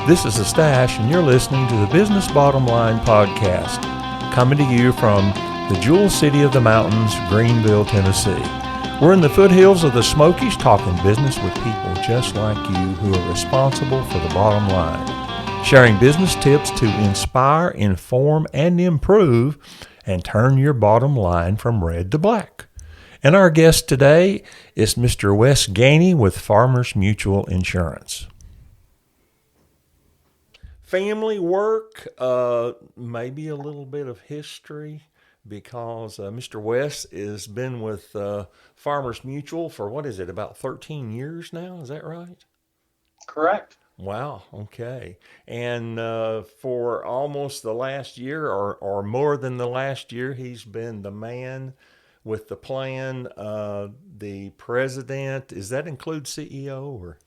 This is The Stash, and you're listening to the Business Bottom Line podcast, coming to you from the Jewel City of the Mountains, Greenville, Tennessee. We're in the foothills of the Smokies, talking business with people just like you who are responsible for the bottom line, sharing business tips to inspire, inform, and improve, and turn your bottom line from red to black. And our guest today is Mr. Wes Gainey with Farmers Mutual Insurance. Family work, maybe a little bit of history, because Mr. Wes has been with Farmers Mutual for, what is it, about 13 years now? Is that right? Correct. Wow, okay. And for almost the last year or more than the last year, he's been the man with the plan, the president. Does that include CEO or?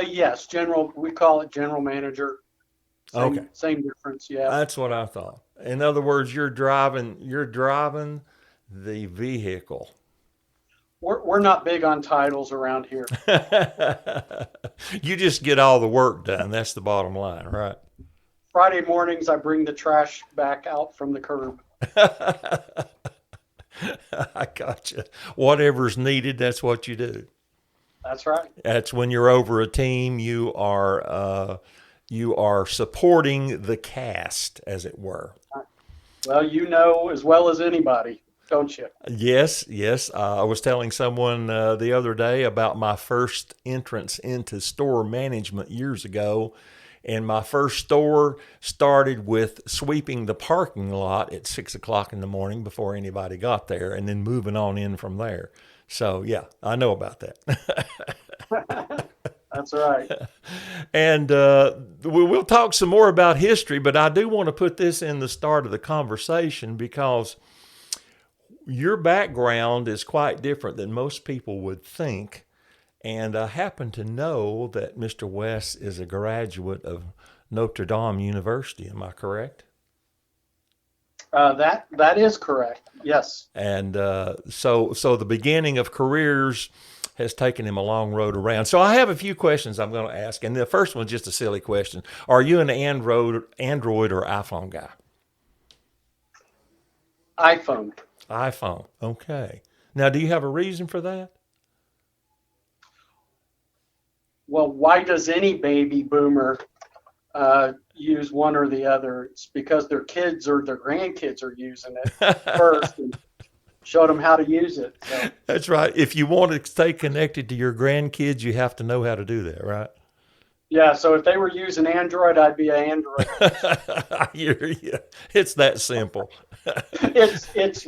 Yes, we call it general manager. Okay. Same difference, yeah. That's what I thought. In other words, you're driving the vehicle. We're not big on titles around here. You just get all the work done. That's the bottom line, right? Friday mornings, I bring the trash back out from the curb. I gotcha. Whatever's needed, that's what you do. That's right. That's when you're over a team, you are supporting the cast, as it were. Well, you know as well as anybody, don't you? Yes. I was telling someone the other day about my first entrance into store management years ago. And my first store started with sweeping the parking lot at 6 o'clock in the morning before anybody got there, and then moving on in from there. So, yeah, I know about that. That's right. And we'll talk some more about history, but I do want to put this in the start of the conversation because your background is quite different than most people would think. And I happen to know that Mr. Wes is a graduate of Notre Dame University. Am I correct? That is correct. Yes. And so the beginning of careers has taken him a long road around. So I have a few questions I'm going to ask, and the first one's just a silly question: are you an Android or iPhone guy? iPhone. iPhone. Okay. Now, do you have a reason for that? Well, why does any baby boomer use one or the other? It's because their kids or their grandkids are using it first and showed them how to use it. So. That's right. If you want to stay connected to your grandkids, you have to know how to do that, right? Yeah, so if they were using Android, I'd be an Android. It's that simple. It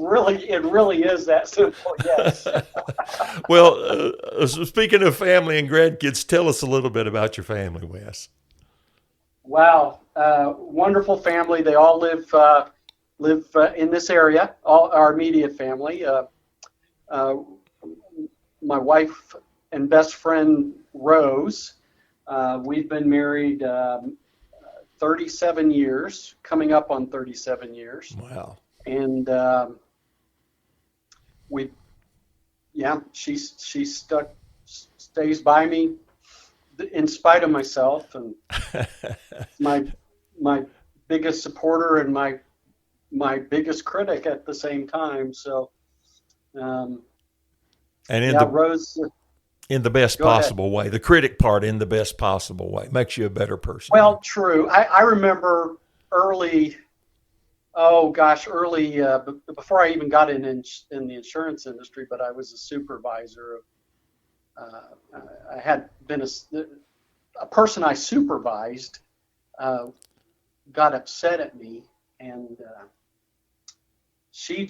really is that simple. Yes. Well, speaking of family and grandkids, tell us a little bit about your family, Wes. Wow, wonderful family. They all live in this area. All our immediate family. My wife and best friend Rose. We've been married 37 years, coming up on 37 years. Wow. And she stays by me in spite of myself, and my biggest supporter and my biggest critic at the same time. So, Rose. In the best possible way. The critic part in the best possible way makes you a better person. Well, true. I remember early, before I even got in the insurance industry, but I was a supervisor. I had been a person I supervised got upset at me, and she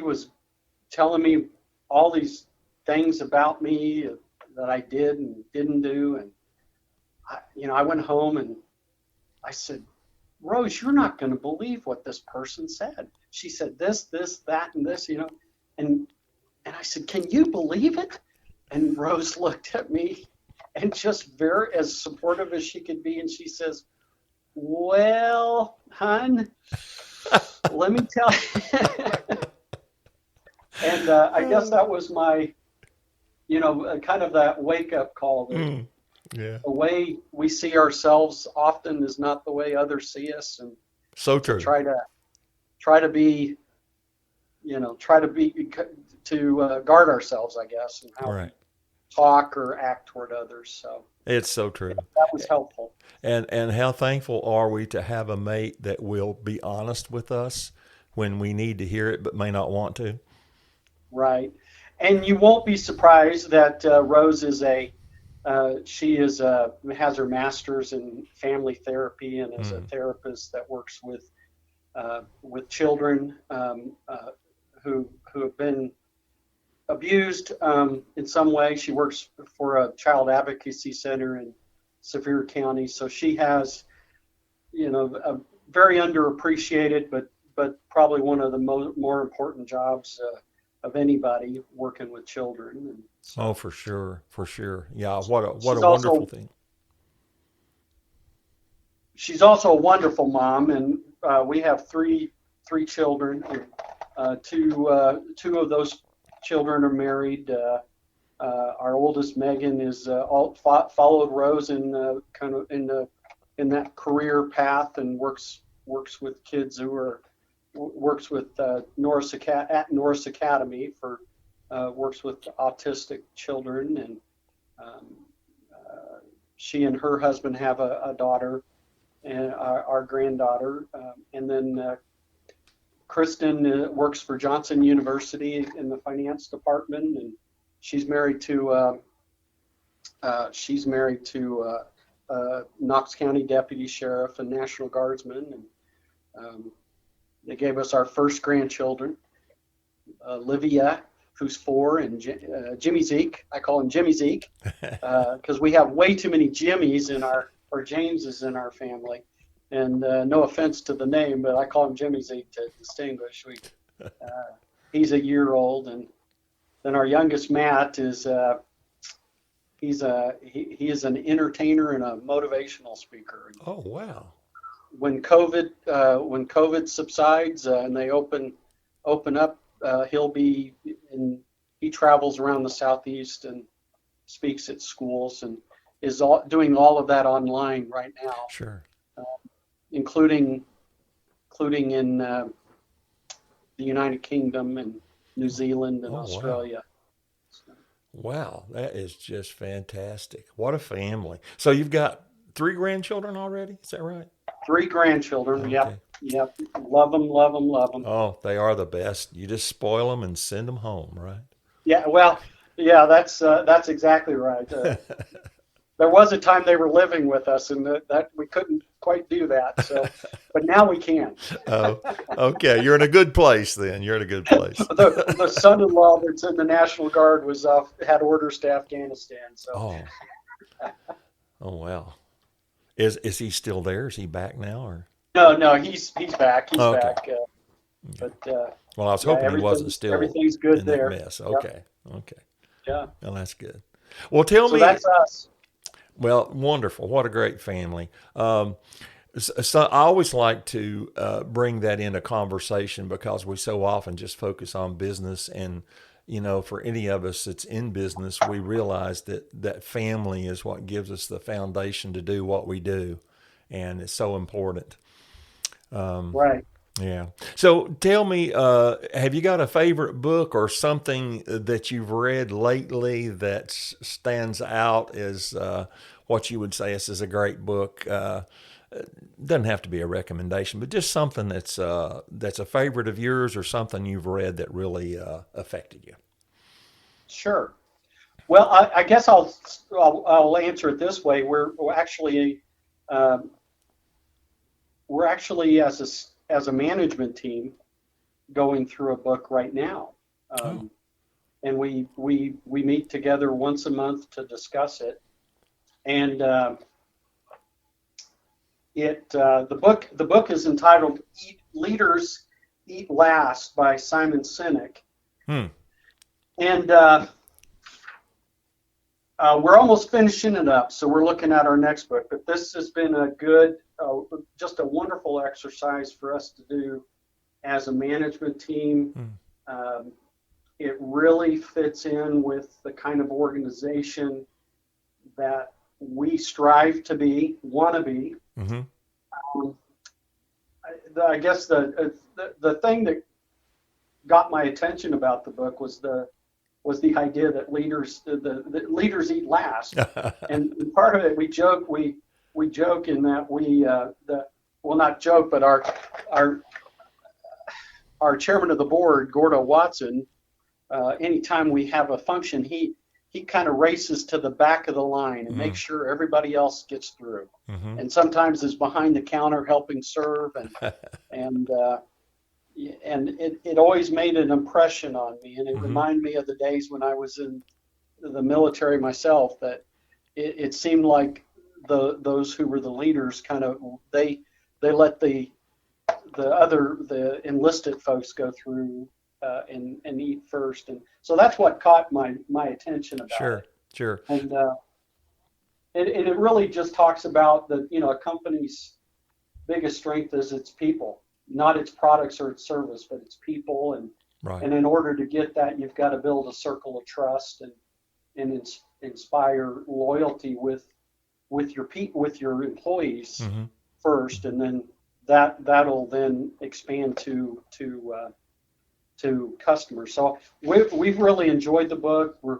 was telling me all these things about me that I did and didn't do, and I went home and I said, Rose, you're not going to believe what this person said. She said this, that, and this, and I said, can you believe it? And Rose looked at me and just very as supportive as she could be, and she says, well, hon, let me tell you. And I guess that was my, kind of that wake-up call. Yeah. the way we see ourselves often is not the way others see us, and So to true. try to be, try to be to guard ourselves, I guess, and how Right. we talk or act toward others. So It's so yeah, true. that was helpful. And how thankful are we to have a mate that will be honest with us when we need to hear it but may not want to? Right. And you won't be surprised that Rose is has her master's in family therapy and is a Mm. therapist that works with children who have been abused in some way. She works for a child advocacy center in Sevier County, so she has, a very underappreciated, but probably one of the more important jobs of anybody working with children. And Oh, so for sure, for sure. Yeah, what a she's wonderful also thing. she's also a wonderful mom, and we have three children. And, two of those children are married. Our oldest, Megan, is followed Rose in kind of in that career path and works with kids who are works with at Norris Academy for works with autistic children, and um, she and her husband have a daughter and our granddaughter, and then Kristen works for Johnson University in the finance department, and she's married to Knox County Deputy Sheriff and National Guardsman, and they gave us our first grandchildren, Olivia, who's 4, and Jimmy Zeke. I call him Jimmy Zeke because we have way too many Jimmys or Jameses in our family. And no offense to the name, but I call him Jimmy Zeke to distinguish. He's a year old, and then our youngest Matt is he is an entertainer and a motivational speaker. Oh, wow. When COVID subsides and they open up, he travels around the Southeast and speaks at schools and is doing all of that online right now, Sure. including in the United Kingdom and New Zealand and Oh, wow. Australia. So, Wow, that is just fantastic. What a family. So you've got 3 grandchildren already? Is that right? 3 grandchildren. Okay. Yep. Love them, love them, love them. Oh, they are the best. You just spoil them and send them home, right? Yeah. Well, yeah. That's exactly right. There was a time they were living with us, and that we couldn't quite do that. So, but now we can. Oh, okay. You're in a good place then. You're in a good place. The son-in-law that's in the National Guard had orders to Afghanistan. So, Oh, oh, wow. Is he still there? Is he back now, or? no, he's back. He's Okay. back. But Well, I was yeah, hoping he wasn't still everything's good in that there. mess. Yep. Okay. Okay. Yeah. Well, that's good. Well, tell So me. that's us. Well, wonderful. What a great family. So I always like to bring that into conversation because we so often just focus on business. And, for any of us that's in business, we realize that family is what gives us the foundation to do what we do. And it's so important. Right. Yeah. So tell me, have you got a favorite book or something that you've read lately that stands out as what you would say this is a great book? Doesn't have to be a recommendation, but just something that's a favorite of yours or something you've read that really affected you. Sure. Well, I guess I'll answer it this way. We're actually as a management team going through a book right now, Oh, and we meet together once a month to discuss it. And the book is entitled "Leaders Eat Last" by Simon Sinek, hmm. and we're almost finishing it up, so we're looking at our next book. But this has been just a wonderful exercise for us to do as a management team. It really fits in with the kind of organization that we strive to be, want to be. Mm-hmm. I guess the thing that got my attention about the book was the idea that the leaders eat last, and part of it we joke in that well, not joke, but our chairman of the board, Gordo Watson, anytime we have a function, he kind of races to the back of the line and makes sure everybody else gets through, and sometimes is behind the counter helping serve, and it always made an impression on me, and it reminded me of the days when I was in the military myself, that it seemed like those who were the leaders kind of they let the enlisted folks go through and eat first, and so that's what caught my attention about it. Sure. And it really just talks about that, a company's biggest strength is its people, not its products or its service, but its people, and right. And in order to get that, you've got to build a circle of trust and inspire loyalty with your employees first, and then that'll then expand to customers. So we've really enjoyed the book. We're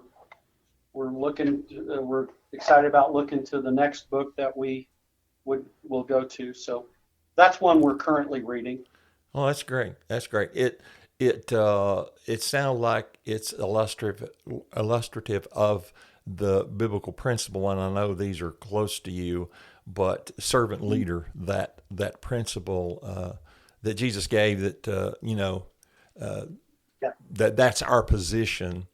excited about looking to the next book that will go to. So that's one we're currently reading. Oh, that's great. That's great. It sounds like it's illustrative of the biblical principle, and I know these are close to you, but servant leader, that principle that Jesus gave, that that's our position.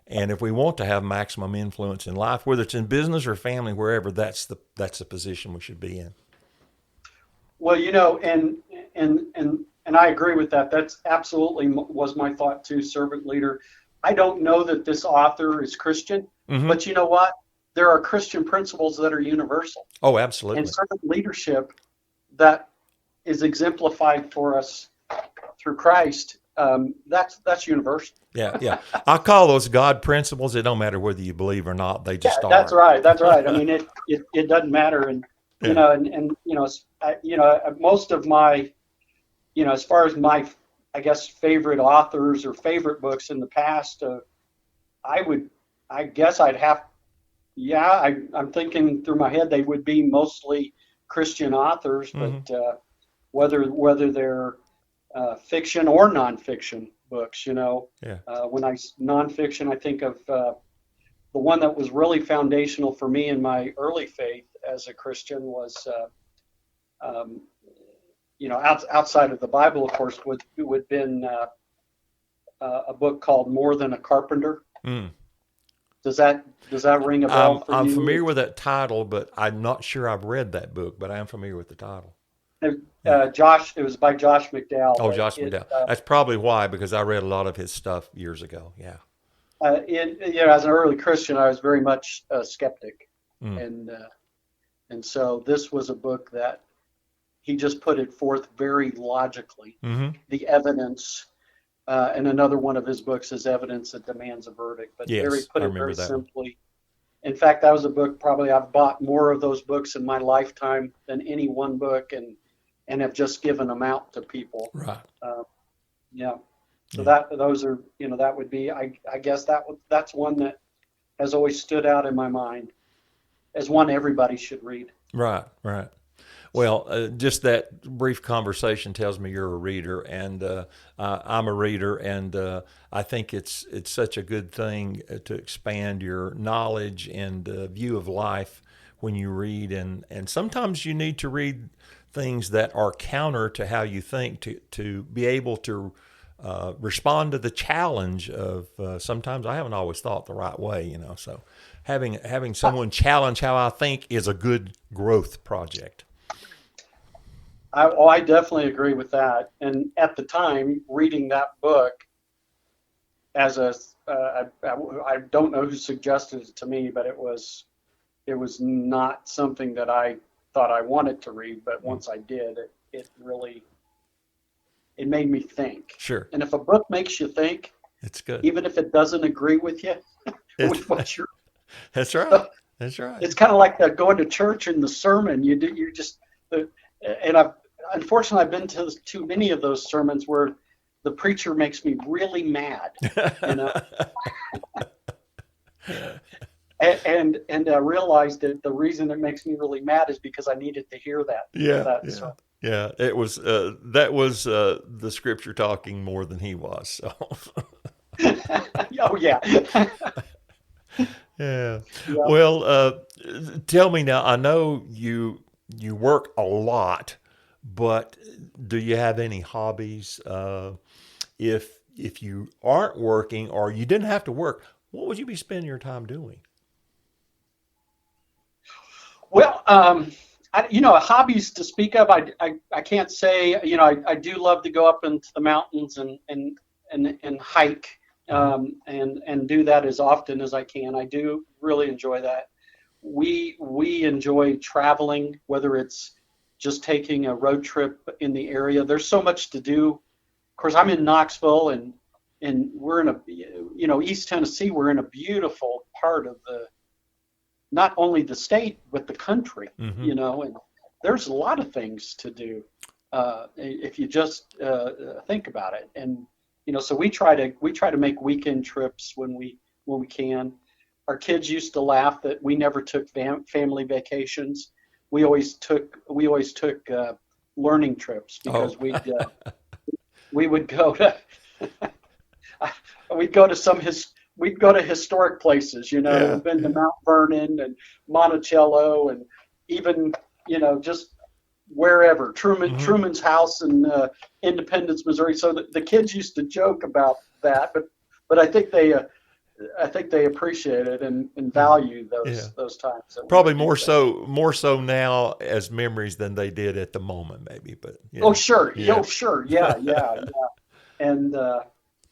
And if we want to have maximum influence in life, whether it's in business or family, wherever, that's the position we should be in. Well, and I agree with that. That's absolutely was my thought too, servant leader. I don't know that this author is Christian, but you know what? There are Christian principles that are universal. Oh, absolutely. And servant leadership that is exemplified for us through Christ, that's universal. Yeah. I call those God principles. It don't matter whether you believe or not; they just are. That's right. I mean, it doesn't matter, and most of my, as far as my, I guess, favorite authors or favorite books in the past, I'm thinking through my head they would be mostly Christian authors, but whether they're fiction or nonfiction books, when nonfiction, I think of the one that was really foundational for me in my early faith as a Christian was, outside of the Bible, of course, would have been a book called More Than a Carpenter. Does that ring a bell for you? I'm familiar with that title, but I'm not sure I've read that book, but I am familiar with the title. It was by Josh McDowell. Oh, Josh McDowell. That's probably why, because I read a lot of his stuff years ago. Yeah. As an early Christian, I was very much a skeptic, and so this was a book that he just put it forth very logically. The evidence, and another one of his books is Evidence That Demands a Verdict. But yes, put it very simply. In fact, that was a book probably I've bought more of those books in my lifetime than any one book, and have just given them out to people. Right. So those are, that would be, I guess that's one that has always stood out in my mind as one everybody should read. Right. Well, just that brief conversation tells me you're a reader, and I'm a reader, and I think it's such a good thing to expand your knowledge and view of life when you read, and sometimes you need to read things that are counter to how you think to be able to respond to the challenge of sometimes I haven't always thought the right way, so having someone challenge how I think is a good growth project. I definitely agree with that. And at the time, reading that book, I don't know who suggested it to me, but it was not something that I thought I wanted to read. But once I did, it made me think. Sure. And if a book makes you think, it's good, even if it doesn't agree with you, with what you're. That's right. That's right. It's kind of like going to church and the sermon. You just, and unfortunately, I've been to too many of those sermons where the preacher makes me really mad, you know. And I realized that the reason it makes me really mad is because I needed to hear that. Yeah, That yeah, sermon. yeah. It was that was the scripture talking more than he was. So Oh yeah. yeah. Yeah. Well, tell me now. I know you work a lot, but do you have any hobbies? If you aren't working or you didn't have to work, what would you be spending your time doing? Well, hobbies to speak of, I can't say. I do love to go up into the mountains and hike, Hmm. and do that as often as I can. I do really enjoy that. We enjoy traveling, whether it's just taking a road trip in the area. There's so much to do. Of course, I'm in Knoxville, and we're in East Tennessee. We're in a beautiful part of the not only the state but the country. Hmm. And there's a lot of things to do if you just think about it. And so we try to make weekend trips when we can. Our kids used to laugh that we never took family vacations. We always took learning trips Oh, because we would go to we'd go to we'd go to historic places. yeah, We've been to yeah. Mount Vernon and Monticello, and even just wherever Hmm. Truman's house in Independence, Missouri. So the kids used to joke about that, but I think they appreciate it and Yeah, value yeah. those times that we Probably would do things. more so now as memories than they did at the moment, maybe. But Oh yeah, sure, yeah. oh sure, yeah, yeah, yeah. And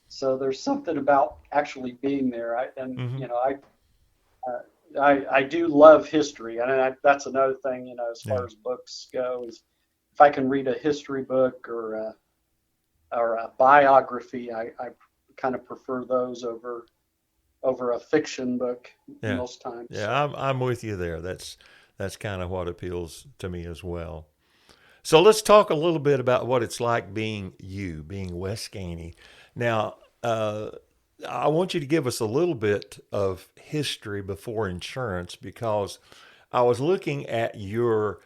so there's something about actually being there. Hmm. I do love history, and that's another thing. As Yeah. far as books go, is if I can read a history book or a biography, I kind of prefer those over a fiction book Yeah. most times. So Yeah, I'm with you there. That's kind of what appeals to me as well. So let's talk a little bit about what it's like being Wes Gainey. Now, I want you to give us a little bit of history before insurance because I was looking at your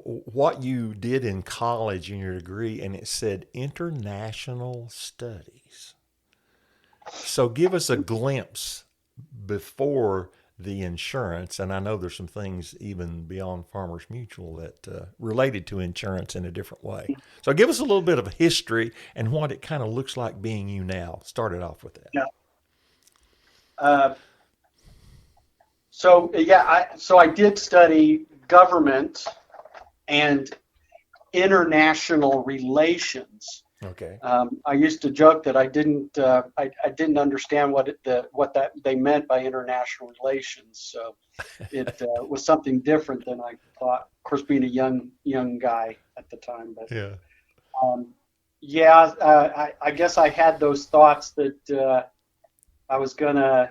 what you did in college in your degree, and it said international studies. So give us a glimpse before the insurance, and I know there's some things even beyond Farmers Mutual that related to insurance in a different way. So give us a little bit of history and what it kind of looks like being you now. Started off with that. yeah. Uh, so I did study government and international relations. Okay. I used to joke that I didn't understand what that they meant by international relations. So it was something different than I thought. Of course, being a young guy at the time, but Yeah. um, yeah, I guess I had those thoughts that I was going to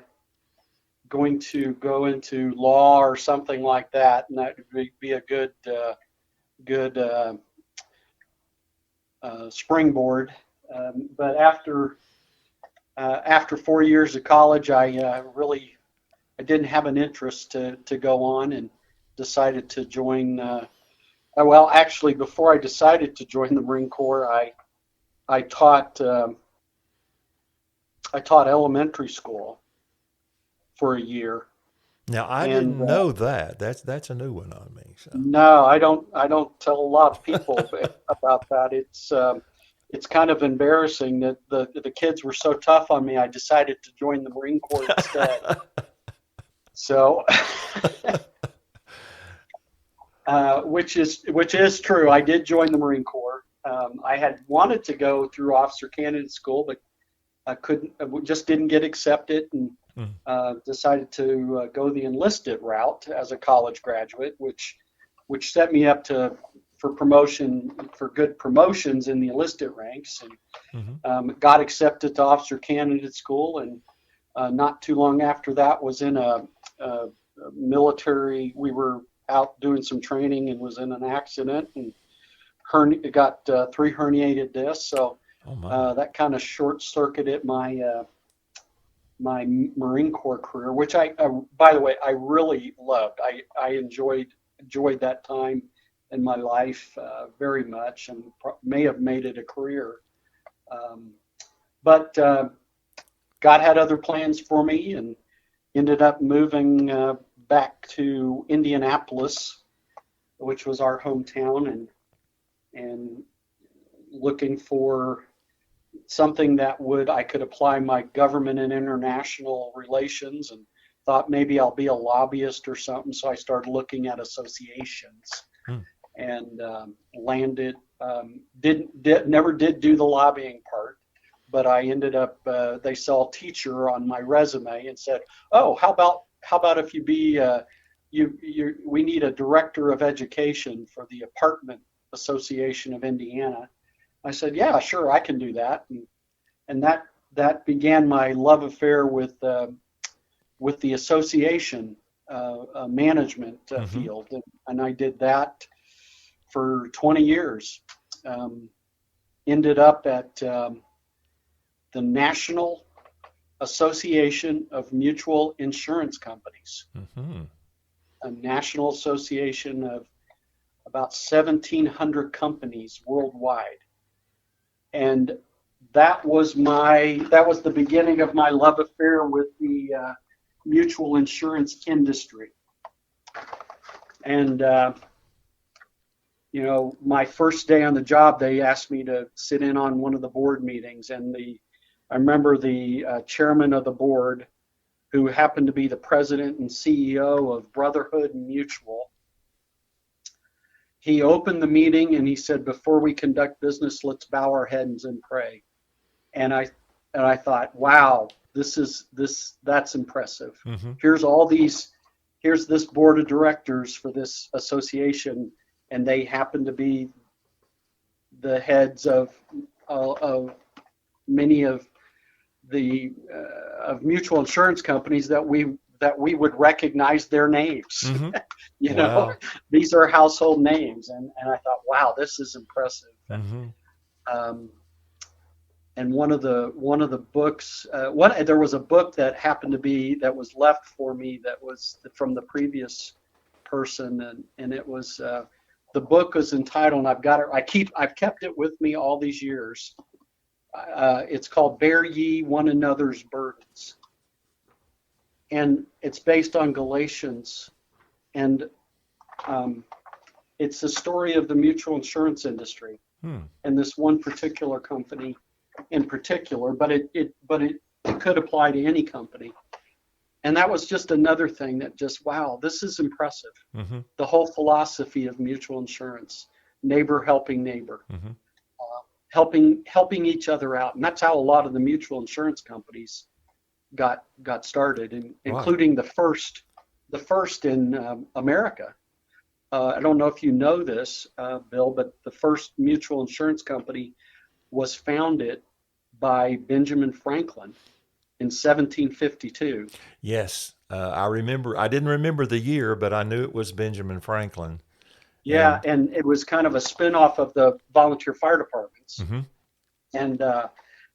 go into law or something like that, and that would be a good springboard. But after 4 years of college, I didn't have an interest to go on and decided to join. Well, actually, before I decided to join the Marine Corps, I taught I taught elementary school for a year, Now I and didn't know that. That's a new one on me. So no, I don't tell a lot of people about that. It's kind of embarrassing that the kids were so tough on me. I decided to join the Marine Corps instead. So, which is true. I did join the Marine Corps. I had wanted to go through officer candidate school, but I couldn't. Just didn't get accepted, and mm, decided to go the enlisted route as a college graduate, which set me up for good promotions in the enlisted ranks, and mhm. got accepted to officer candidate school, and not too long after that was in a military. We were out doing some training and was in an accident and got 3 herniated discs. So Oh my. that kind of short circuited my Marine Corps career, which by the way, I really loved. I enjoyed that time in my life very much, and may have made it a career. But God had other plans for me, and ended up moving back to Indianapolis, which was our hometown, and looking for something that I could apply my government and international relations, and thought maybe I'll be a lobbyist or something. So I started looking at associations and landed, never did do the lobbying part, but I ended up, they saw teacher on my resume and said, oh, how about if you be, we need a director of education for the Apartment Association of Indiana. I said, yeah, sure, I can do that. And that began my love affair with the association management field. And I did that for 20 years. Ended up at the National Association of Mutual Insurance Companies, a national association of about 1,700 companies worldwide. And that was the beginning of my love affair with the mutual insurance industry. And my first day on the job, they asked me to sit in on one of the board meetings, and I remember the chairman of the board, who happened to be the president and CEO of Brotherhood Mutual. He opened the meeting and he said, before we conduct business, let's bow our heads and pray. And I thought, wow, that's impressive. Here's this board of directors for this association, and they happen to be the heads of many of the of mutual insurance companies that we would recognize their names. Wow. These are household names, and I thought, wow, this is impressive. And one of the books, there was a book that happened to be that was left for me that was from the previous person, and it was the book was entitled, and I've kept it with me all these years. It's called Bear Ye One Another's Burdens. And it's based on Galatians. And it's the story of the mutual insurance industry and this one particular company in particular, but it could apply to any company. And that was just another thing that just, wow, this is impressive. The whole philosophy of mutual insurance, neighbor helping neighbor. Helping each other out, and that's how a lot of the mutual insurance companies got started, including the first in America. I don't know if you know this, Bill, but the first mutual insurance company was founded by Benjamin Franklin in 1752. Yes, I remember. I didn't remember the year, but I knew it was Benjamin Franklin. Yeah, and it was kind of a spin-off of the volunteer fire departments.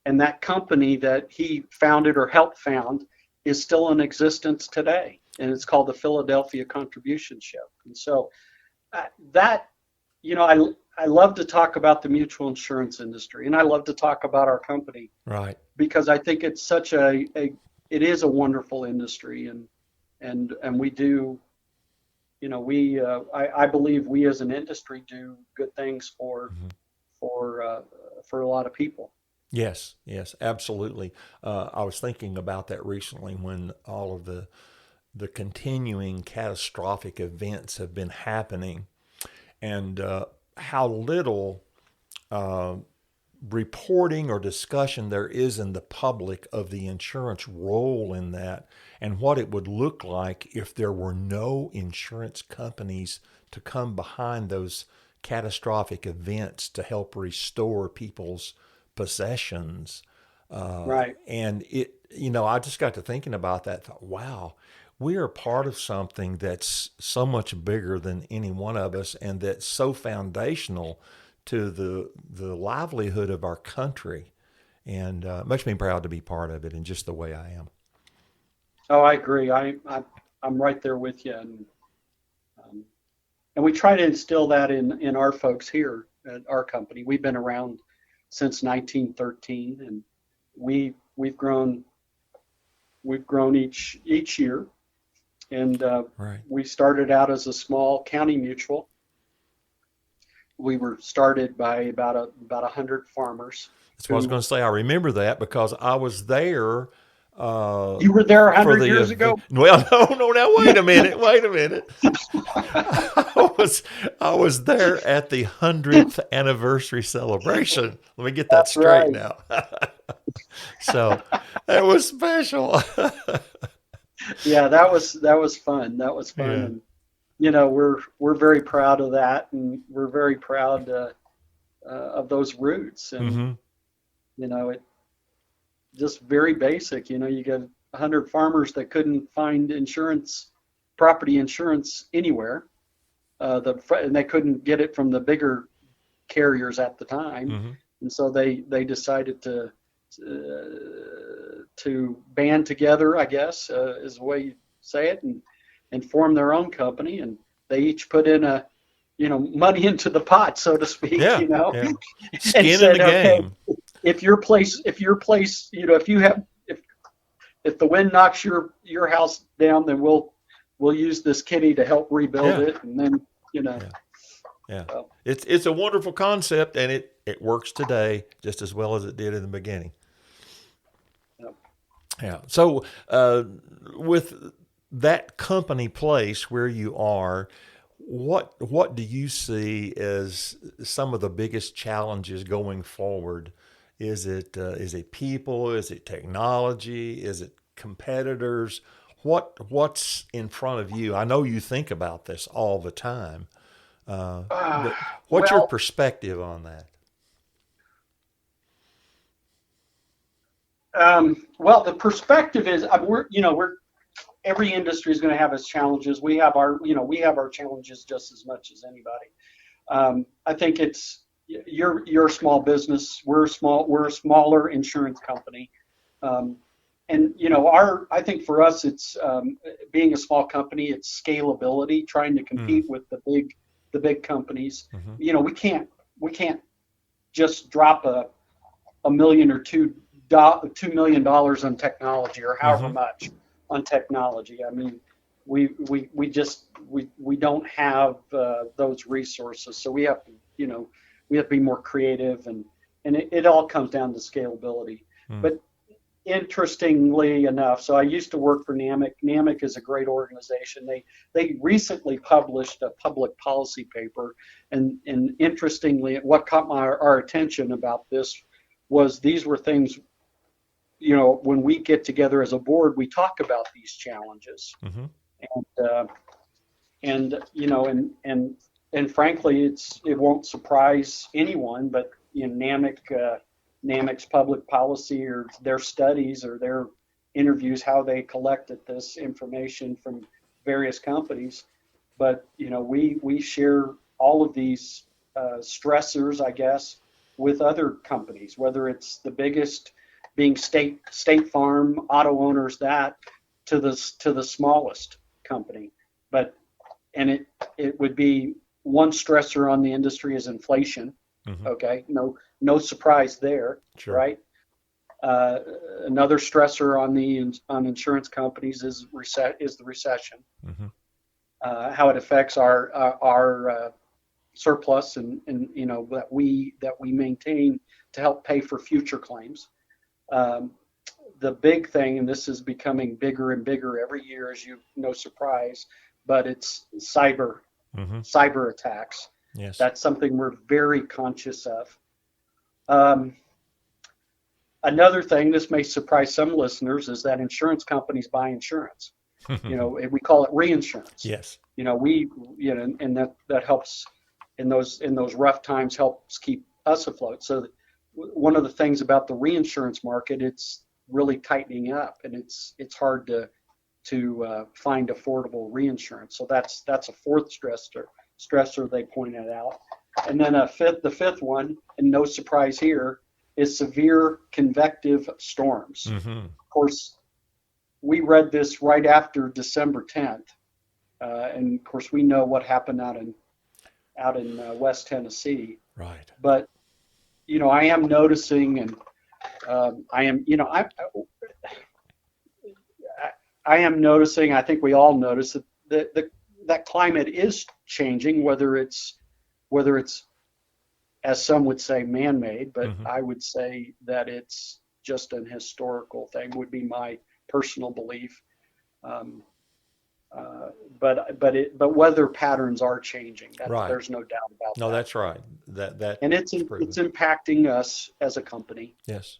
And that company that he founded or helped found is still in existence today, and it's called the Philadelphia Contribution Ship. And so I love to talk about the mutual insurance industry, and I love to talk about our company, right? Because I think it's such it is a wonderful industry, and we do. I believe we as an industry do good things for a lot of people. Yes, absolutely. I was thinking about that recently when all of the continuing catastrophic events have been happening, and how little reporting or discussion there is in the public of the insurance role in that, and what it would look like if there were no insurance companies to come behind those catastrophic events to help restore people's possessions. Right. And I just got to thinking about that. Thought, wow, we are part of something that's so much bigger than any one of us, and that's so foundational to the livelihood of our country. And it makes me proud to be part of it in just the way I am. Oh, I agree. I'm right there with you, um, and we try to instill that in our folks here at our company. We've been around since 1913, and we've grown each year. And Right. we started out as a small county mutual. We were started by about 100 farmers That's what I was who. going to say. I remember that because I was there You were there for 100 the years event. ago? Well, no, now wait a minute, wait a minute. I was there at the 100th anniversary celebration. Let me get that That's straight right. now. So that was special. Yeah, that was fun. That was fun, Yeah. and we're very proud of that, and we're very proud of those roots, and Mm-hmm. it just very basic. You get 100 farmers that couldn't find property insurance anywhere. And they couldn't get it from the bigger carriers at the time, Mm-hmm. and so they decided to band together, I guess, is the way you say it, and form their own company, and they each put in money into the pot, so to speak, Yeah. Yeah. and Skin in the said, okay, game. if the wind knocks your house down, then we'll use this kitty to help rebuild Yeah. it, and then you know. Yeah. Yeah. So, It's a wonderful concept, and it works today just as well as it did in the beginning. yeah. Yeah. So, with that company place where you are, what do you see as some of the biggest challenges going forward? Is it people? Is it technology? Is it competitors? What's in front of you? I know you think about this all the time, but what's your Well, perspective on that? the perspective is, we're every industry is going to have its challenges. We have our challenges just as much as anybody. I think you're a small business. We're a smaller insurance company, um, and I think for us it's being a small company. It's scalability, trying to Mm, compete with the big companies. hmm We can't just drop a million or $2 million on technology, or however hmm much on technology. I mean, we don't have those resources, so we have to be more creative, and it all comes down to scalability. mm, But interestingly enough, so I used to work for NAMIC. NAMIC is a great organization. They recently published a public policy paper, and interestingly, what caught our attention about this was these were things, when we get together as a board, we talk about these challenges, hmm and and frankly, it won't surprise anyone, but NAMIC's public policy, or their studies, or their interviews, how they collected this information from various companies. But we share all of these stressors, I guess, with other companies, whether it's the biggest being State Farm, auto owners, that to the smallest company. But and it would be one stressor on the industry is inflation. hmm Okay, no surprise there, Sure. right? Uh, Another stressor on insurance companies is the recession, hmm how it affects our surplus, and that we maintain to help pay for future claims. Um, the big thing, and this is becoming bigger and bigger every year, as no surprise, but it's hmm cyber attacks. Yes. That's something we're very conscious of. Um, Another thing, this may surprise some listeners, is that insurance companies buy insurance. We call it reinsurance. Yes. And that helps in those rough times, helps keep us afloat. So one of the things about the reinsurance market, it's really tightening up, and it's hard find affordable reinsurance. So that's a fourth stressor they pointed out. And then the fifth one, and no surprise here, is severe convective storms. Mm-hmm. Of course, we read this right after December 10th, and of course we know what happened out in West Tennessee. Right. But I am noticing, and I am noticing. I think we all notice that climate is changing, whether it's as some would say man-made, but Mm-hmm. I would say that it's just an historical thing, would be my personal belief. But weather patterns are changing. Right. There's no doubt about that. No, that's right. That And it's impacting us as a company. Yes.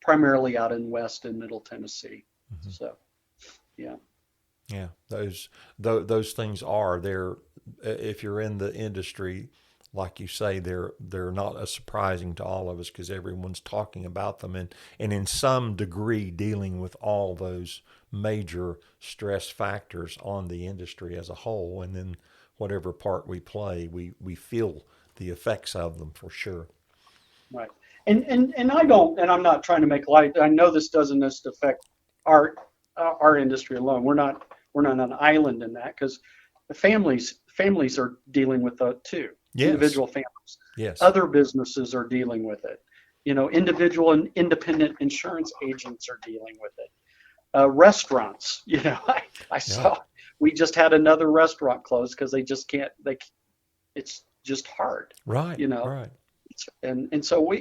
Primarily out in West and Middle Tennessee. Mm-hmm. So, yeah. Yeah, those things are there. If you're in the industry, like you say, they're not as surprising to all of us because everyone's talking about them and in some degree dealing with all those major stress factors on the industry as a whole. And then whatever part we play, we feel the effects of them for sure. Right. And I'm not trying to make light. I know this doesn't just affect our industry alone. We're not an island in that, because the families are dealing with it too. Yes. Individual families. Yes. Other businesses are dealing with it. Individual and independent insurance agents are dealing with it. Restaurants. I saw we just had another restaurant close because they just can't. It's just hard. Right. Right. And so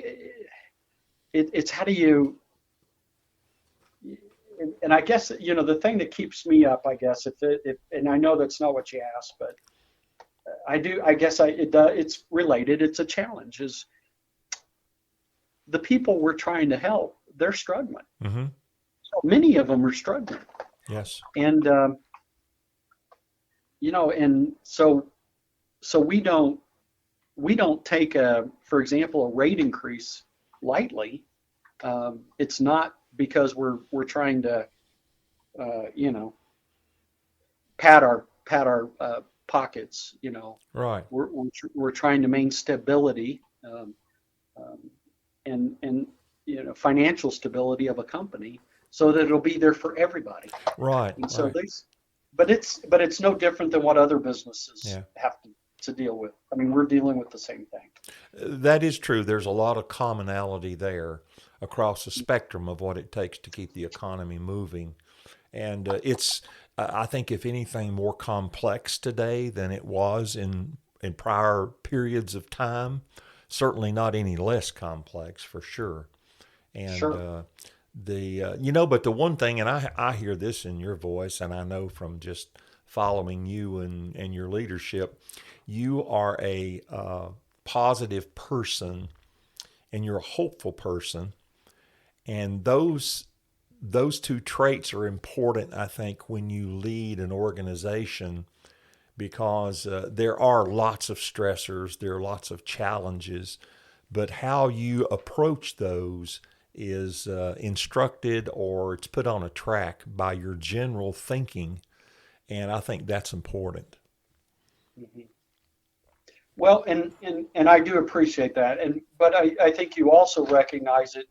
it's how do you. And I guess the thing that keeps me up, I guess, and I know that's not what you asked, but it's related. It's a challenge. Is the people we're trying to help, they're struggling. Mm-hmm. So many of them are struggling. Yes. And and so we don't take for example, a rate increase lightly. It's not because we're trying to pad our pockets. Right. We're trying to maintain stability and financial stability of a company so that it'll be there for everybody. Right. And so right. but it's no different than what other businesses have to deal with. I mean, we're dealing with the same thing. That is true. There's a lot of commonality there across the spectrum of what it takes to keep the economy moving. And it's, I think, if anything, more complex today than it was in prior periods of time. Certainly not any less complex, for sure. And Sure. But the one thing, and I hear this in your voice, and I know from just following you and your leadership, you are a positive person, and you're a hopeful person, and those two traits are important, I think, when you lead an organization, because there are lots of stressors, there are lots of challenges, but how you approach those is instructed, or it's put on a track by your general thinking, and I think that's important. Mm-hmm. Well, and I do appreciate that, but I think you also recognize it,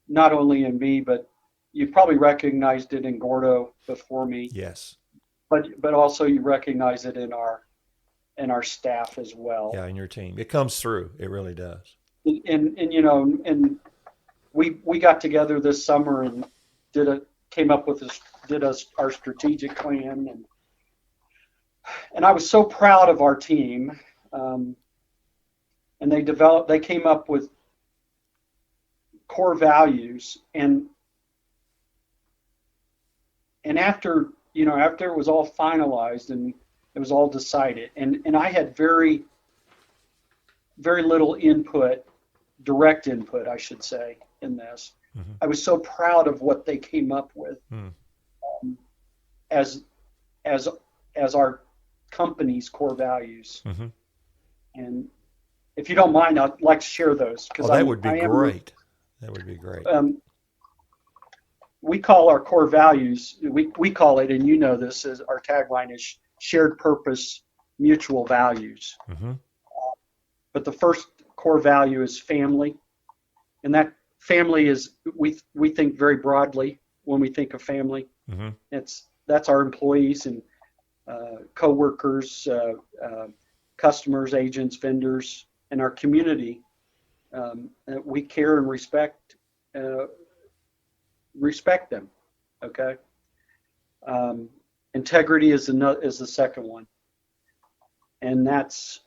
not only in me, but you probably recognized it in Gordo before me. Yes. But also you recognize it in our staff as well. Yeah, in your team, it comes through. It really does. And we got together this summer and did our strategic plan, and I was so proud of our team. And they came up with core values, and after it was all finalized and it was all decided, and I had very, very little input, direct input, I should say, in this. Mm-hmm. I was so proud of what they came up with as our company's core values. Mm-hmm. And if you don't mind, I'd like to share those. That would be great. That would be great. we call our core values, we call it, and you know this, as our tagline is shared purpose, mutual values. Mm-hmm. But the first core value is family, and that family is, we think very broadly when we think of family. Mm-hmm. That's our employees and co-workers, customers, agents, vendors, and our community. We care and respect them. Okay. Integrity is the second one, and that's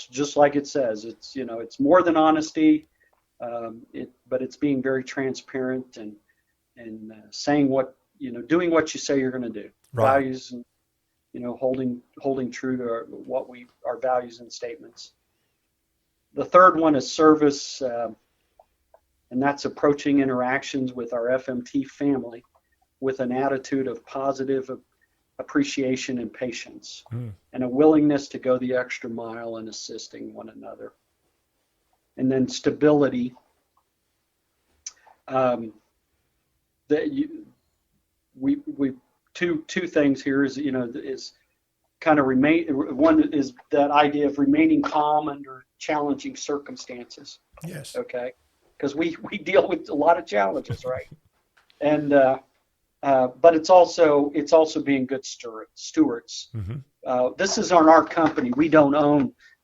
just like it says. It's more than honesty, but it's being very transparent and saying doing what you say you're going to do. Right. Values and holding true to our values and statements. The third one is service, and that's approaching interactions with our FMT family with an attitude of positive appreciation and patience, and a willingness to go the extra mile in assisting one another. And then stability. Two things here is kind of one is that idea of remaining calm under challenging circumstances. Yes. Okay. Because we deal with a lot of challenges, right? And but it's also being good stewards. Mm-hmm. This is on our company.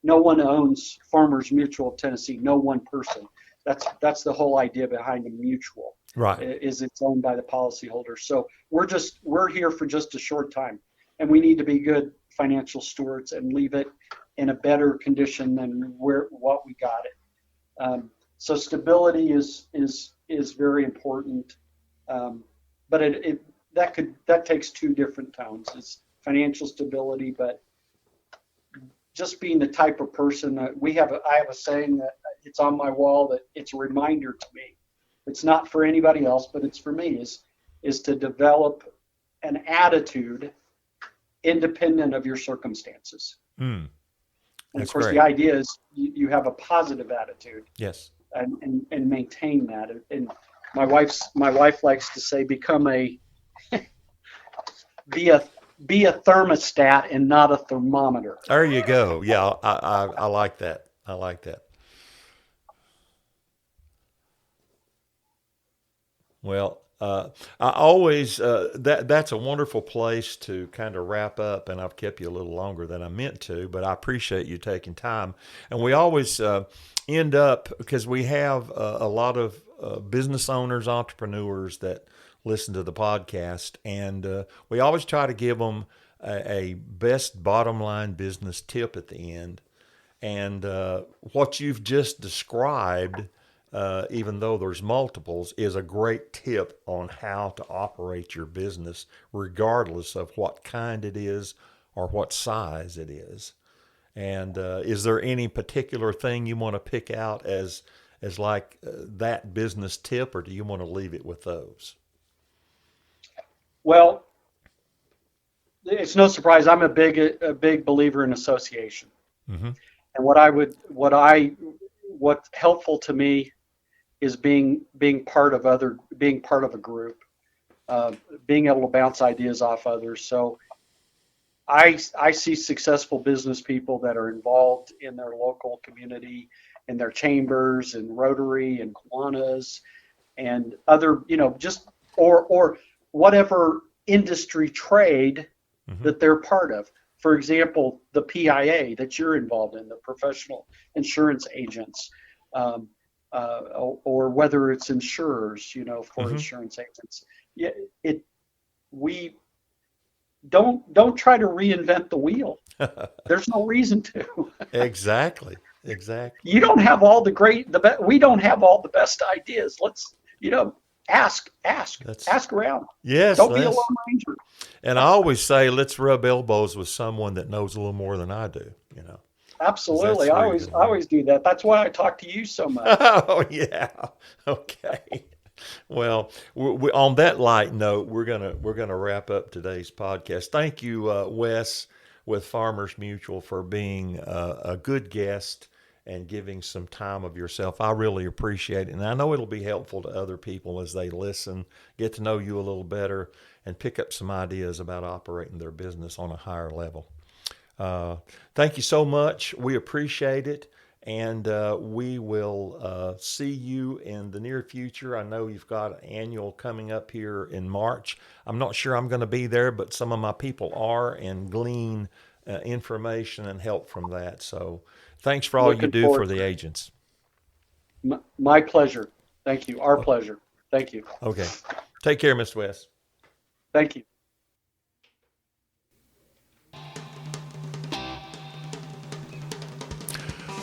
No one owns Farmers Mutual of Tennessee. No one person. That's the whole idea behind a mutual. Right. Is it's owned by the policyholder. So we're here for just a short time, and we need to be good financial stewards and leave it in a better condition than what we got it. So stability is very important, but that takes two different tones. It's financial stability, but just being the type of person I have a saying that it's on my wall, that it's a reminder to me. It's not for anybody else, but it's for me, is to develop an attitude independent of your circumstances. And of course, great. The idea is you have a positive attitude. Yes. And maintain that. And my wife likes to say, be a thermostat and not a thermometer. There you go. Yeah, I like that. I like that. Well, I always that's a wonderful place to kind of wrap up, and I've kept you a little longer than I meant to, but I appreciate you taking time. And we always end up, because we have a lot of business owners, entrepreneurs that listen to the podcast, and we always try to give them a best bottom line business tip at the end. And what you've just described, even though there's multiples, is a great tip on how to operate your business, regardless of what kind it is or what size it is. And is there any particular thing you want to pick out as like that business tip, or do you want to leave it with those? Well, it's no surprise I'm a big believer in association. Mm-hmm. And what's helpful to me is being part of a group, being able to bounce ideas off others. So I see successful business people that are involved in their local community, in their chambers and Rotary and Kiwanis and other, just or whatever industry trade mm-hmm. that they're part of. For example, the PIA that you're involved in, the professional insurance agents, or whether it's insurers, for mm-hmm. insurance agents. Yeah, we don't try to reinvent the wheel. There's no reason to. Exactly. You don't have all we don't have all the best ideas. Let's, ask around. Yes. Don't be a lone ranger. And I always say, let's rub elbows with someone that knows a little more than I do, Absolutely. I always do that. That's why I talk to you so much. Oh, yeah. Okay. Well, we, on that light note, we're gonna wrap up today's podcast. Thank you, Wes, with Farmers Mutual, for being a good guest and giving some time of yourself. I really appreciate it. And I know it'll be helpful to other people as they listen, get to know you a little better, and pick up some ideas about operating their business on a higher level. Thank you so much. We appreciate it. And we will see you in the near future. I know you've got an annual coming up here in March. I'm not sure I'm going to be there, but some of my people are and glean information and help from that. So thanks for all you do for the agents. My pleasure. Thank you. Our pleasure. Thank you. Okay. Take care, Mr. West. Thank you.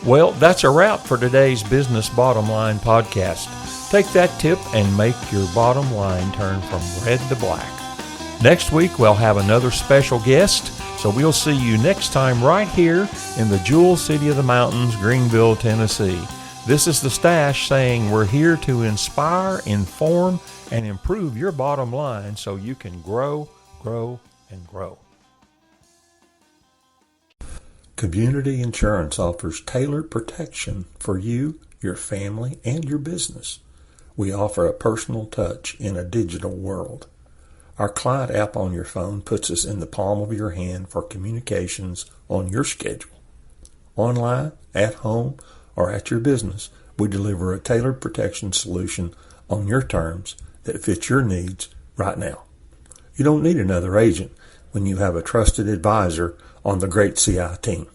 Well, that's a wrap for today's Business Bottom Line podcast. Take that tip and make your bottom line turn from red to black. Next week, we'll have another special guest, so we'll see you next time right here in the Jewel City of the Mountains, Greenville, Tennessee. This is the Stash saying we're here to inspire, inform, and improve your bottom line so you can grow, grow, and grow. Community Insurance offers tailored protection for you, your family, and your business. We offer a personal touch in a digital world. Our client app on your phone puts us in the palm of your hand for communications on your schedule. Online, at home, or at your business, we deliver a tailored protection solution on your terms that fits your needs right now. You don't need another agent when you have a trusted advisor on the Great CI team.